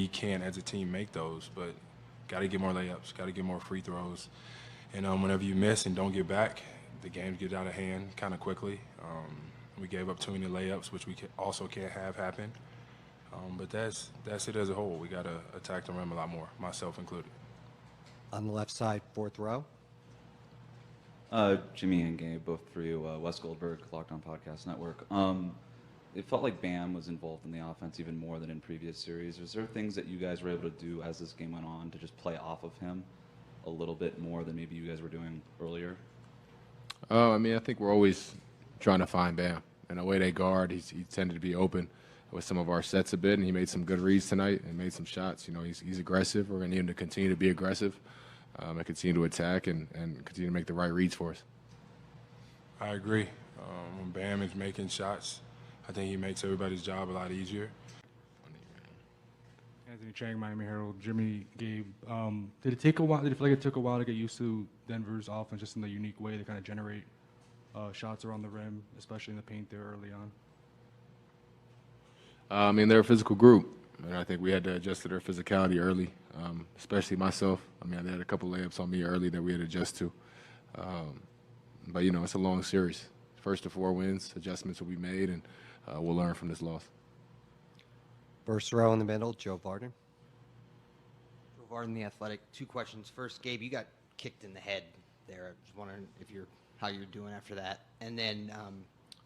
We can, as a team, make those, but got to get more layups, got to get more free throws. And whenever you miss and don't get back, the games get out of hand kind of quickly. We gave up too many layups, which we also can't have happen. But that's it as a whole. We got to attack the rim a lot more, myself included. On the left side, fourth row. Jimmy and Gabe, both for you. Wes Goldberg, Locked On Podcast Network. It felt like Bam was involved in the offense even more than in previous series. Was there things that you guys were able to do as this game went on to just play off of him a little bit more than maybe you guys were doing earlier? I think we're always trying to find Bam. And the way they guard, he tended to be open with some of our sets a bit, and he made some good reads tonight and made some shots. He's aggressive. We're going to need him to continue to be aggressive and continue to attack and continue to make the right reads for us. I agree. When Bam is making shots, I think he makes everybody's job a lot easier. Anthony Chang, Miami Herald. Jimmy, Gabe. Did it take a while? Did it feel like it took a while to get used to Denver's offense, just in the unique way they kind of generate shots around the rim, especially in the paint there early on? They're a physical group, and I think we had to adjust to their physicality early, especially myself. They had a couple layups on me early that we had to adjust to. But it's a long series. First to 4 wins, adjustments will be made, and we'll learn from this loss. First row in the middle, Joe Varden. Joe Varden, The Athletic. 2 questions. First, Gabe, you got kicked in the head there. I was wondering how you're doing after that. And then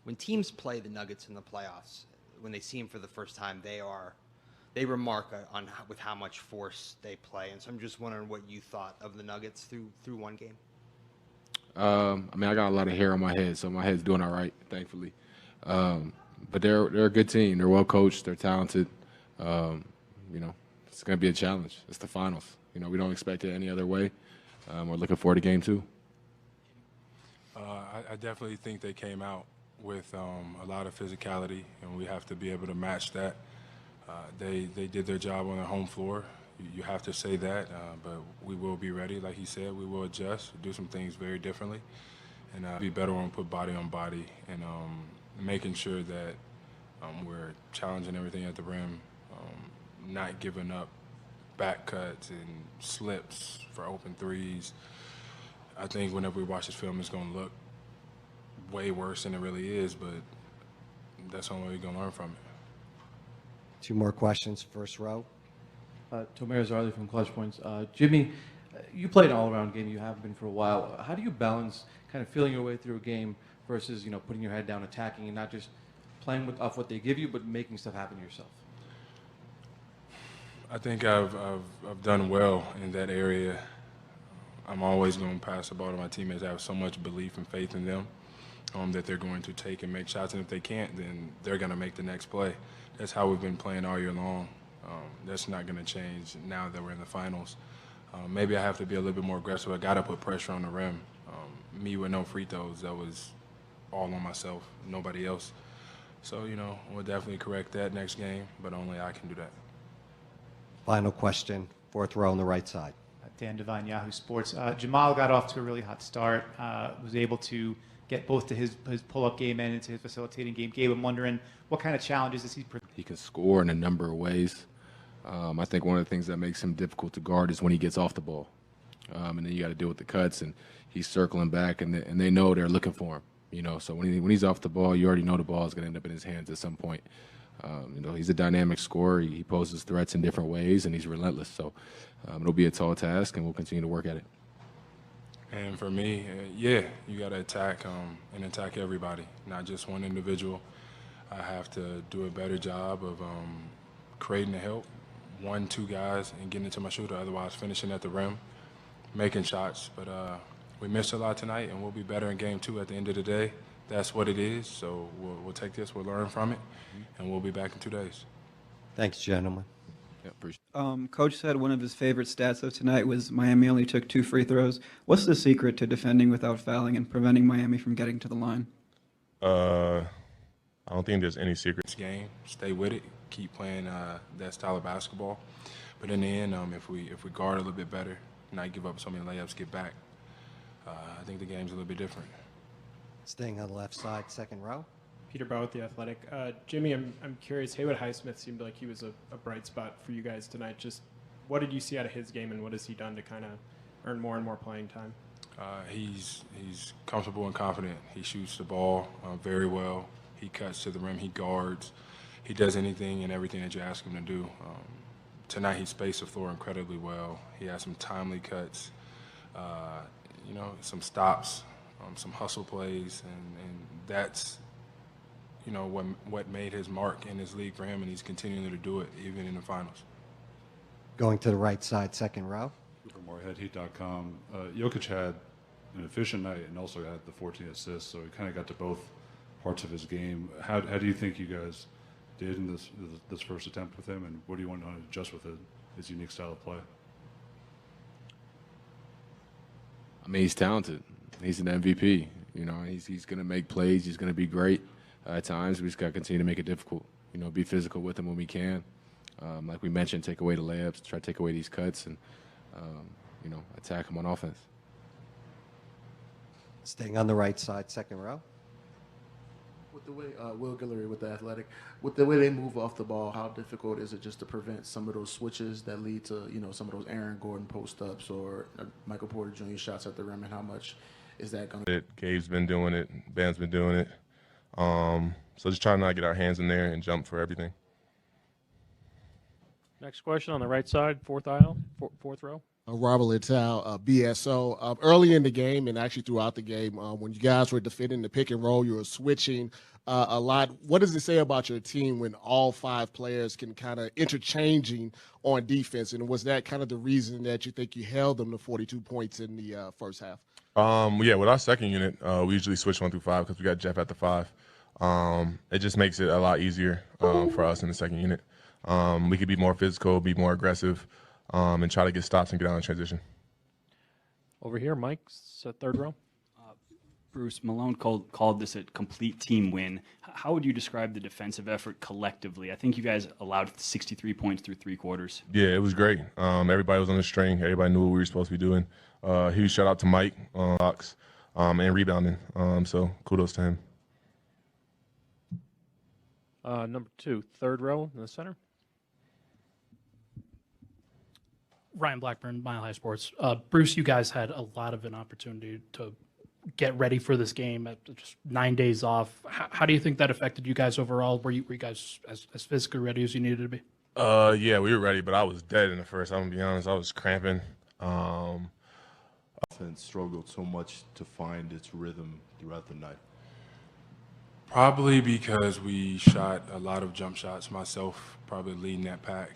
when teams play the Nuggets in the playoffs, when they see them for the first time, they remark with how much force they play. And so I'm just wondering what you thought of the Nuggets through one game. I got a lot of hair on my head, so my head's doing all right, thankfully. But they're a good team. They're well coached. They're talented. It's going to be a challenge. It's the finals. We don't expect it any other way. We're looking forward to game 2. I definitely think they came out with a lot of physicality, and we have to be able to match that. They did their job on their home floor. You have to say that, but we will be ready. Like he said, we will adjust, do some things very differently, and be better when we put body on body, and making sure that we're challenging everything at the rim, not giving up back cuts and slips for open threes. I think whenever we watch this film, it's going to look way worse than it really is, but that's the only way we're going to learn from it. 2 more questions, first row. Tomer Zarli from Clutch Points. Jimmy, you played an all-around game. You have been for a while. How do you balance kind of feeling your way through a game versus putting your head down, attacking, and not just playing off what they give you, but making stuff happen yourself? I think I've done well in that area. I'm always going to pass the ball to my teammates. I have so much belief and faith in them that they're going to take and make shots, and if they can't, then they're going to make the next play. That's how we've been playing all year long. That's not going to change now that we're in the finals. Maybe I have to be a little bit more aggressive. I got to put pressure on the rim. Me with no free throws, that was all on myself, nobody else. So, we'll definitely correct that next game, but only I can do that. Final question, fourth row on the right side. Dan Devine, Yahoo Sports. Jamal got off to a really hot start, was able to get both to his pull-up game and into his facilitating game. Gabe, I'm wondering what kind of challenges does he? He can score in a number of ways. I think one of the things that makes him difficult to guard is when he gets off the ball. And then you got to deal with the cuts, and he's circling back, and they know they're looking for him. So when he's off the ball, you already know the ball is going to end up in his hands at some point. He's a dynamic scorer. He poses threats in different ways, and he's relentless. So it'll be a tall task, and we'll continue to work at it. And for me, you got to attack and attack everybody, not just one individual. I have to do a better job of creating the help, 1, 2 guys, and getting it to my shooter, otherwise finishing at the rim, making shots. But we missed a lot tonight, and we'll be better in game 2 at the end of the day. That's what it is, so we'll take this, we'll learn from it, and we'll be back in 2 days. Thanks, gentlemen. Yeah, appreciate it. Coach said one of his favorite stats of tonight was Miami only took 2 free throws. What's the secret to defending without fouling and preventing Miami from getting to the line? I don't think there's any secret. This game, stay with it, keep playing that style of basketball. But in the end, if we guard a little bit better, not give up so many layups, get back, I think the game's a little bit different. Staying on the left side, second row. Peter Bow with The Athletic. Jimmy, I'm curious, Haywood Highsmith seemed like he was a bright spot for you guys tonight. Just what did you see out of his game, and what has he done to kind of earn more and more playing time? He's comfortable and confident. He shoots the ball very well. He cuts to the rim. He guards. He does anything and everything that you ask him to do. Tonight he spaced the floor incredibly well. He had some timely cuts, some stops, some hustle plays, and that's what made his mark in this league for him, and he's continuing to do it even in the finals. Going to the right side, second row. Morehead, Heat.com. Jokic had an efficient night and also had the 14 assists, so he kind of got to both parts of his game. How do you think you guys did in this first attempt with him, and what do you want to adjust with his unique style of play? I mean, he's talented. He's an MVP. He's going to make plays. He's going to be great. At times, we just got to continue to make it difficult. Be physical with him when we can. Like we mentioned, take away the layups, try to take away these cuts, and attack him on offense. Staying on the right side, second row. With the way Will Guillory with The Athletic, with the way they move off the ball, how difficult is it just to prevent some of those switches that lead to some of those Aaron Gordon post-ups or Michael Porter Jr. shots at the rim, and how much is that going to? Gabe's been doing it. Bam's been doing it. So just trying not to get our hands in there and jump for everything. Next question on the right side, fourth aisle, fourth row. Robert Littal, BSO. Early in the game and actually throughout the game, when you guys were defending the pick and roll, you were switching a lot. What does it say about your team when all five players can kind of interchanging on defense? And was that kind of the reason that you think you held them to 42 points in the first half? Yeah, with our second unit, we usually switch 1 through 5 because we got Jeff at the 5. It just makes it a lot easier for us in the second unit. We could be more physical, be more aggressive, and try to get stops and get out in transition. Over here, Mike's third row. Bruce, Malone called this a complete team win. How would you describe the defensive effort collectively? I think you guys allowed 63 points through 3 quarters. Yeah, it was great. Everybody was on the string. Everybody knew what we were supposed to be doing. Huge shout out to Mike, blocks, and rebounding. So kudos to him. Number 2, third row in the center. Ryan Blackburn, Mile High Sports. Bruce, you guys had a lot of an opportunity to get ready for this game at just 9 days off. How do you think that affected you guys overall? Were you guys as physically ready as you needed to be? Yeah, we were ready, but I was dead in the first. I'm going to be honest. I was cramping. Offense struggled so much to find its rhythm throughout the night. Probably because we shot a lot of jump shots, myself probably leading that pack.